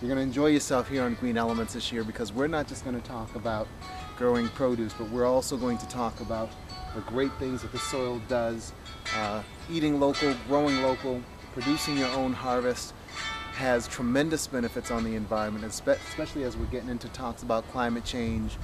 You're going to enjoy yourself here on Green Elements this year, because we're not just going to talk about growing produce, but we're also going to talk about the great things that the soil does. Eating local, growing local, producing your own harvest has tremendous benefits on the environment, especially as we're getting into talks about climate change.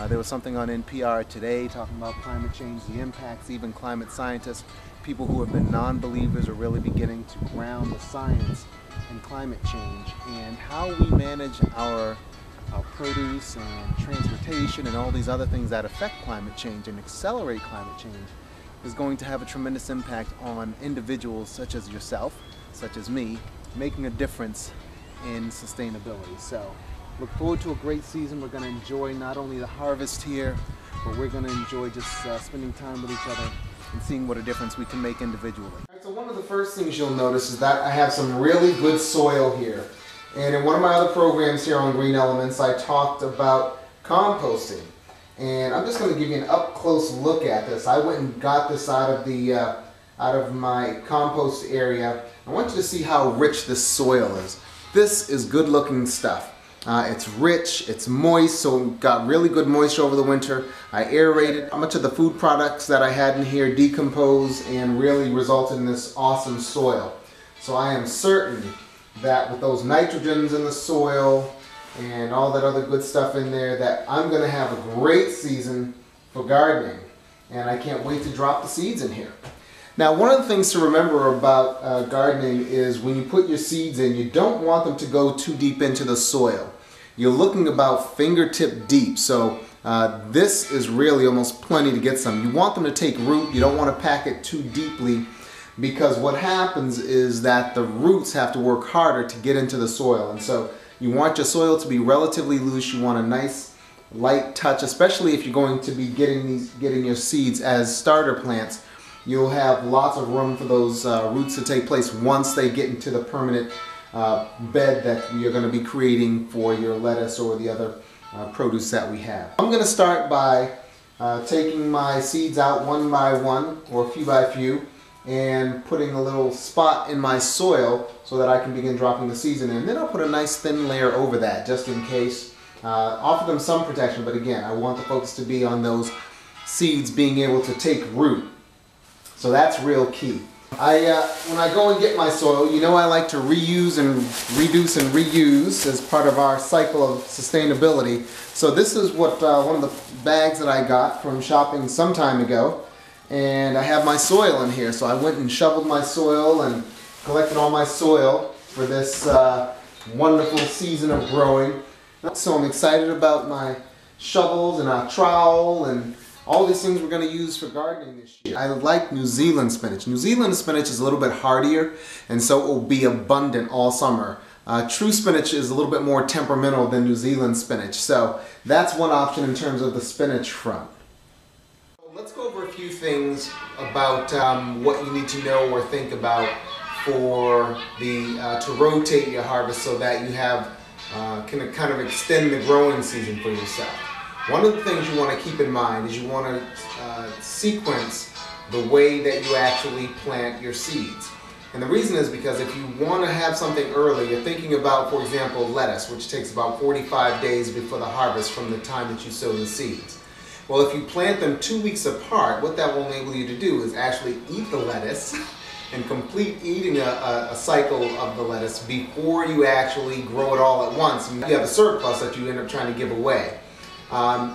There was something on NPR today talking about climate change, the impacts. Even climate scientists, people who have been non-believers, are really beginning to ground the science in climate change, and how we manage our produce and transportation and all these other things that affect climate change and accelerate climate change is going to have a tremendous impact on individuals such as yourself, such as me, making a difference in sustainability. So look forward to a great season. We're going to enjoy not only the harvest here, but we're going to enjoy just spending time with each other and seeing what a difference we can make individually. So one of the first things you'll notice is that I have some really good soil here. And in one of my other programs here on Green Elements, I talked about composting. And I'm just going to give you an up-close look at this. I went and got this out of my compost area. I want you to see how rich this soil is. This is good-looking stuff. It's rich, it's moist, so it got really good moisture over the winter. I aerated. How much of the food products that I had in here decomposed and really resulted in this awesome soil. So I am certain that with those nitrogens in the soil and all that other good stuff in there, that I'm going to have a great season for gardening. And I can't wait to drop the seeds in here. Now, one of the things to remember about gardening is when you put your seeds in, you don't want them to go too deep into the soil. You're looking about fingertip deep, so this is really almost plenty to get some. You want them to take root. You don't want to pack it too deeply, because what happens is that the roots have to work harder to get into the soil. And so you want your soil to be relatively loose. You want a nice light touch, especially if you're going to be getting your seeds as starter plants. You'll have lots of room for those roots to take place once they get into the permanent bed that you're going to be creating for your lettuce or the other produce that we have. I'm going to start by taking my seeds out one by one, or few by few, and putting a little spot in my soil so that I can begin dropping the seeds in there. And then I'll put a nice thin layer over that just in case. Offer them some protection, but again, I want the focus to be on those seeds being able to take root. So that's real key. When I go and get my soil, you know I like to reuse and reduce and reuse as part of our cycle of sustainability. So this is what one of the bags that I got from shopping some time ago. And I have my soil in here. So I went and shoveled my soil and collected all my soil for this wonderful season of growing. So I'm excited about my shovels and our trowel and all these things we're going to use for gardening this year. I like New Zealand spinach. New Zealand spinach is a little bit hardier, and so it will be abundant all summer. True spinach is a little bit more temperamental than New Zealand spinach, so that's one option in terms of the spinach front. Let's go over a few things about what you need to know or think about for to rotate your harvest so that you have can kind of extend the growing season for yourself. One of the things you want to keep in mind is you want to sequence the way that you actually plant your seeds. And the reason is because if you want to have something early, you're thinking about, for example, lettuce, which takes about 45 days before the harvest from the time that you sow the seeds. Well, if you plant them 2 weeks apart, what that will enable you to do is actually eat the lettuce and complete eating a cycle of the lettuce before you actually grow it all at once. And you have a surplus that you end up trying to give away.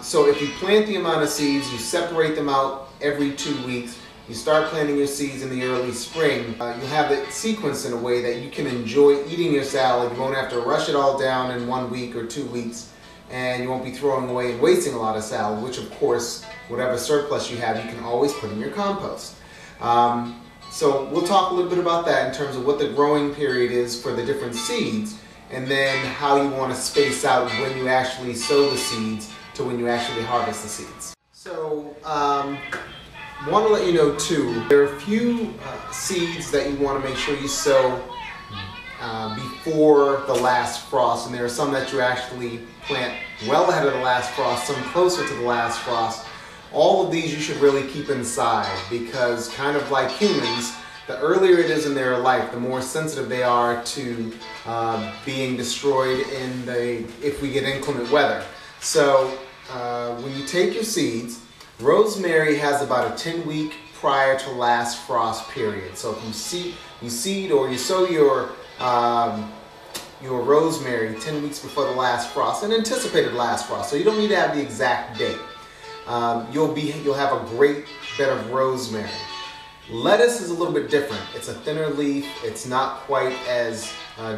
So if you plant the amount of seeds, you separate them out every 2 weeks, you start planting your seeds in the early spring, you have it sequenced in a way that you can enjoy eating your salad. You won't have to rush it all down in 1 week or 2 weeks, and you won't be throwing away and wasting a lot of salad, which of course, whatever surplus you have, you can always put in your compost. So we'll talk a little bit about that in terms of what the growing period is for the different seeds, and then how you want to space out when you actually sow the seeds to when you actually harvest the seeds. So, want to let you know too, there are a few seeds that you want to make sure you sow before the last frost, and there are some that you actually plant well ahead of the last frost, some closer to the last frost. All of these you should really keep inside, because kind of like humans, the earlier it is in their life, the more sensitive they are to being destroyed if we get inclement weather. So when you take your seeds, rosemary has about a 10-week prior to last frost period. So if you seed or you sow your rosemary 10 weeks before the last frost, an anticipated last frost, so you don't need to have the exact date. You'll have a great bed of rosemary. Lettuce is a little bit different. It's a thinner leaf. It's not quite as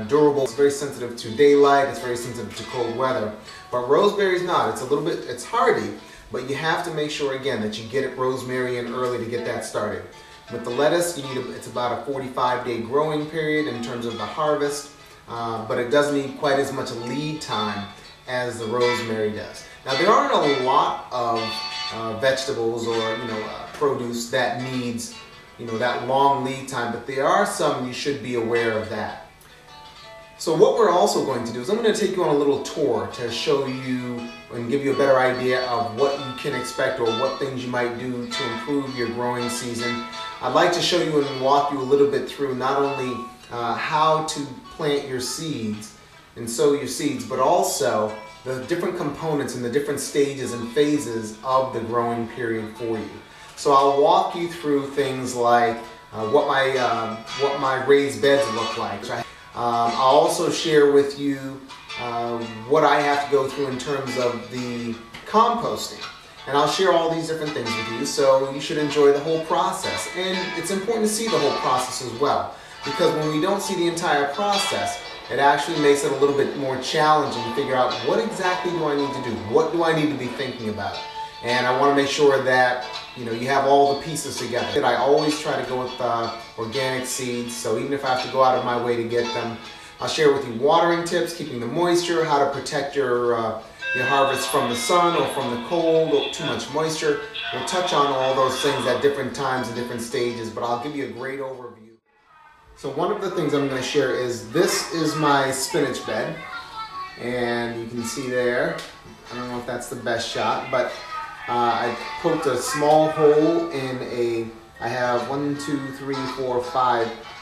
durable. It's very sensitive to daylight. It's very sensitive to cold weather. But rosemary is not. It's hardy, but you have to make sure again that you get it rosemary in early to get that started. With the lettuce, it's about a 45-day growing period in terms of the harvest, but it doesn't need quite as much lead time as the rosemary does. Now there aren't a lot of vegetables or produce that needs that long lead time, but there are some you should be aware of that. So what we're also going to do is I'm going to take you on a little tour to show you and give you a better idea of what you can expect or what things you might do to improve your growing season. I'd like to show you and walk you a little bit through not only how to plant your seeds and sow your seeds, but also the different components and the different stages and phases of the growing period for you. So I'll walk you through things like what my raised beds look like. I'll also share with you what I have to go through in terms of the composting. And I'll share all these different things with you, so you should enjoy the whole process. And it's important to see the whole process as well, because when we don't see the entire process, it actually makes it a little bit more challenging to figure out what exactly do I need to do? What do I need to be thinking about? And I want to make sure that you have all the pieces together. I always try to go with organic seeds, so even if I have to go out of my way to get them, I'll share with you watering tips, keeping the moisture, how to protect your harvest from the sun or from the cold or too much moisture. We'll touch on all those things at different times and different stages, but I'll give you a great overview. So one of the things I'm going to share is this is my spinach bed, and you can see there, I don't know if that's the best shot, but I poked a small hole in I have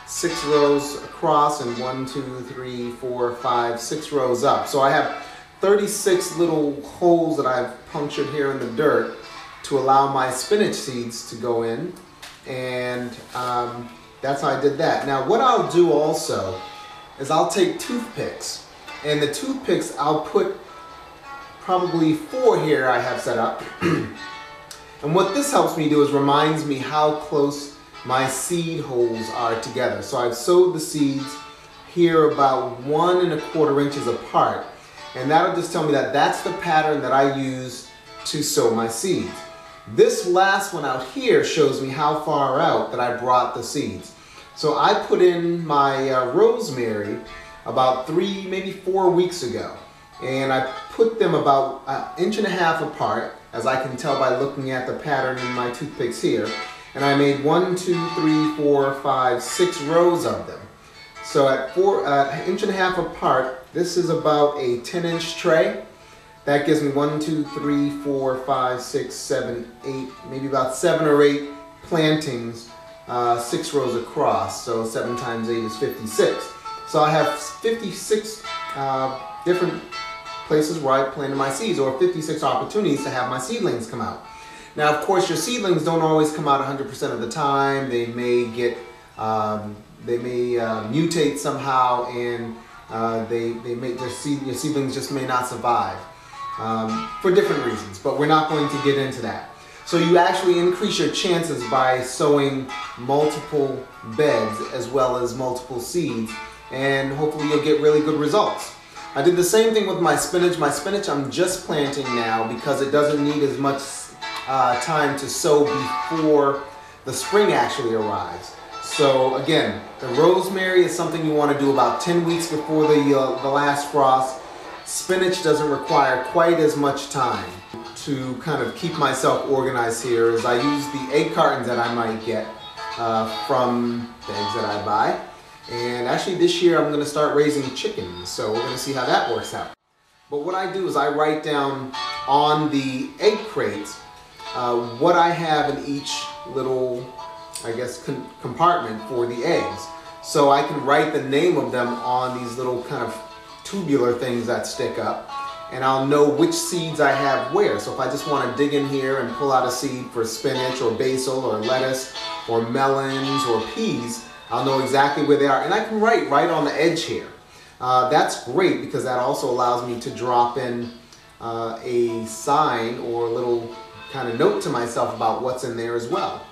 6 rows across and 6 rows up. So I have 36 little holes that I've punctured here in the dirt to allow my spinach seeds to go in, and that's how I did that. Now what I'll do also is I'll take toothpicks, and the toothpicks I'll put probably 4 here I have set up. And what this helps me do is reminds me how close my seed holes are together. So I've sowed the seeds here about 1 1/4 inches apart, and that'll just tell me that that's the pattern that I use to sow my seeds. This last one out here shows me how far out that I brought the seeds. So I put in my rosemary about 3, maybe 4 weeks ago. And I put them about 1.5 inches apart, as I can tell by looking at the pattern in my toothpicks here. And I made 1, 2, 3, 4, 5, 6 rows of them. So at 1.5 inches apart, this is about a 10-inch tray. That gives me 1, 2, 3, 4, 5, 6, 7, 8, maybe about 7 or 8 plantings, 6 rows across. So 7 times 8 is 56. So I have 56 different places where I planted my seeds, or 56 opportunities to have my seedlings come out. Now, of course, your seedlings don't always come out 100% of the time. They may mutate somehow, and your seedlings just may not survive for different reasons. But we're not going to get into that. So you actually increase your chances by sowing multiple beds as well as multiple seeds, and hopefully you'll get really good results. I did the same thing with my spinach. My spinach I'm just planting now because it doesn't need as much time to sow before the spring actually arrives. So again, the rosemary is something you want to do about 10 weeks before the last frost. Spinach doesn't require quite as much time. To kind of keep myself organized here, as I use the egg cartons that I might get from the eggs that I buy. And actually this year I'm going to start raising chickens, so we're going to see how that works out. But what I do is I write down on the egg crates what I have in each little I guess, compartment for the eggs. So I can write the name of them on these little kind of tubular things that stick up, and I'll know which seeds I have where. So if I just want to dig in here and pull out a seed for spinach or basil or lettuce or melons or peas, I'll know exactly where they are, and I can write right on the edge here. That's great because that also allows me to drop in a sign or a little kind of note to myself about what's in there as well.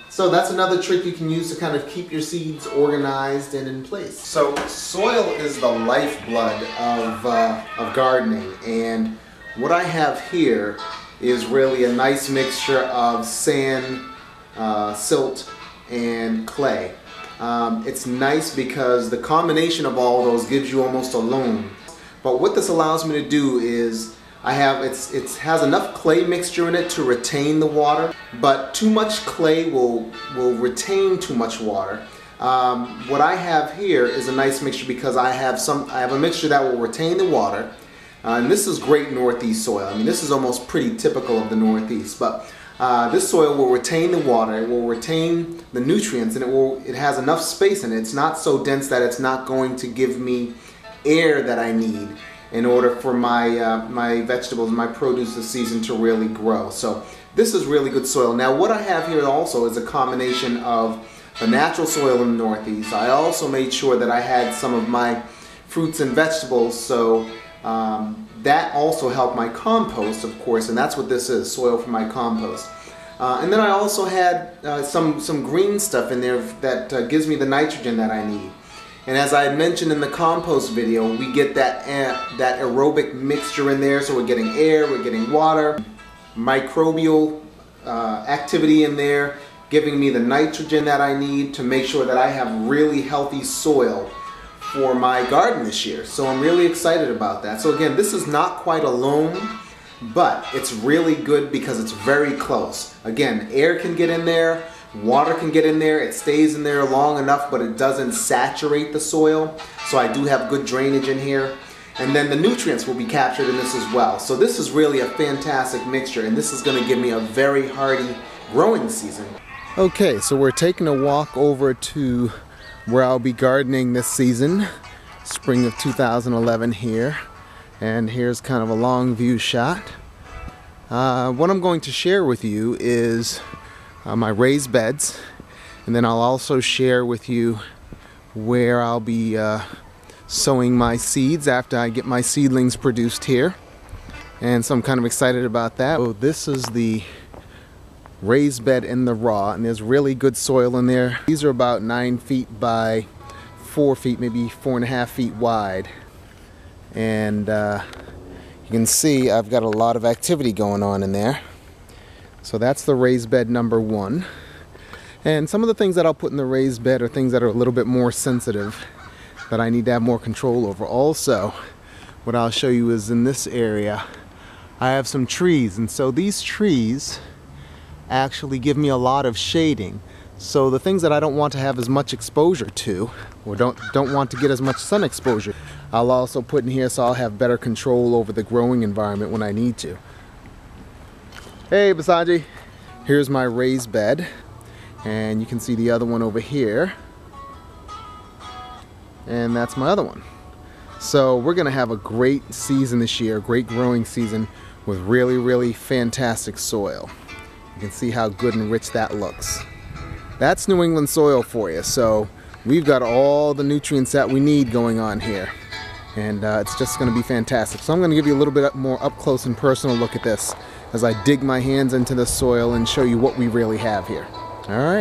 So that's another trick you can use to kind of keep your seeds organized and in place. So soil is the lifeblood of gardening, and what I have here is really a nice mixture of sand, silt, and clay. It's nice because the combination of all those gives you almost a loam. But what this allows me to do is it has enough clay mixture in it to retain the water, but too much clay will retain too much water. What I have here is a nice mixture because I have a mixture that will retain the water, and this is great Northeast soil. I mean, this is almost pretty typical of the Northeast, but this soil will retain the water, it will retain the nutrients, and it has enough space in it. It's not so dense that it's not going to give me air that I need in order for my vegetables, my produce this season to really grow. So this is really good soil. Now what I have here also is a combination of the natural soil in the Northeast. I also made sure that I had some of my fruits and vegetables, so that also helped my compost, of course, and that's what this is, soil for my compost. And then I also had some green stuff in there that gives me the nitrogen that I need. And as I had mentioned in the compost video, we get that aerobic mixture in there, so we're getting air, we're getting water, microbial activity in there, giving me the nitrogen that I need to make sure that I have really healthy soil for my garden this year. So I'm really excited about that. So again, this is not quite a loam, but it's really good because it's very close. Again, air can get in there, water can get in there, it stays in there long enough, but it doesn't saturate the soil. So I do have good drainage in here. And then the nutrients will be captured in this as well. So this is really a fantastic mixture, and this is going to give me a very hardy growing season. Okay, so we're taking a walk over to where I'll be gardening this season, spring of 2011 here. And here's kind of a long view shot. What I'm going to share with you is my raised beds, and then I'll also share with you where I'll be sowing my seeds after I get my seedlings produced here. And so I'm kind of excited about that. So this is the raised bed in the raw, and there's really good soil in there. These are about 9 feet by 4 feet, maybe 4.5 feet wide. And you can see I've got a lot of activity going on in there. So that's the raised bed number 1. And some of the things that I'll put in the raised bed are things that are a little bit more sensitive that I need to have more control over. Also, what I'll show you is in this area I have some trees, and so these trees actually give me a lot of shading. So the things that I don't want to have as much exposure to, or don't want to get as much sun exposure, I'll also put in here so I'll have better control over the growing environment when I need to. Hey Basaji! Here's my raised bed, and you can see the other one over here, and that's my other one. So we're gonna have a great season this year, a great growing season with really fantastic soil. You can see how good and rich that looks. That's New England soil for you. So we've got all the nutrients that we need going on here, and it's just going to be fantastic. So I'm going to give you a little bit more up close and personal look at this as I dig my hands into the soil and show you what we really have here. All right.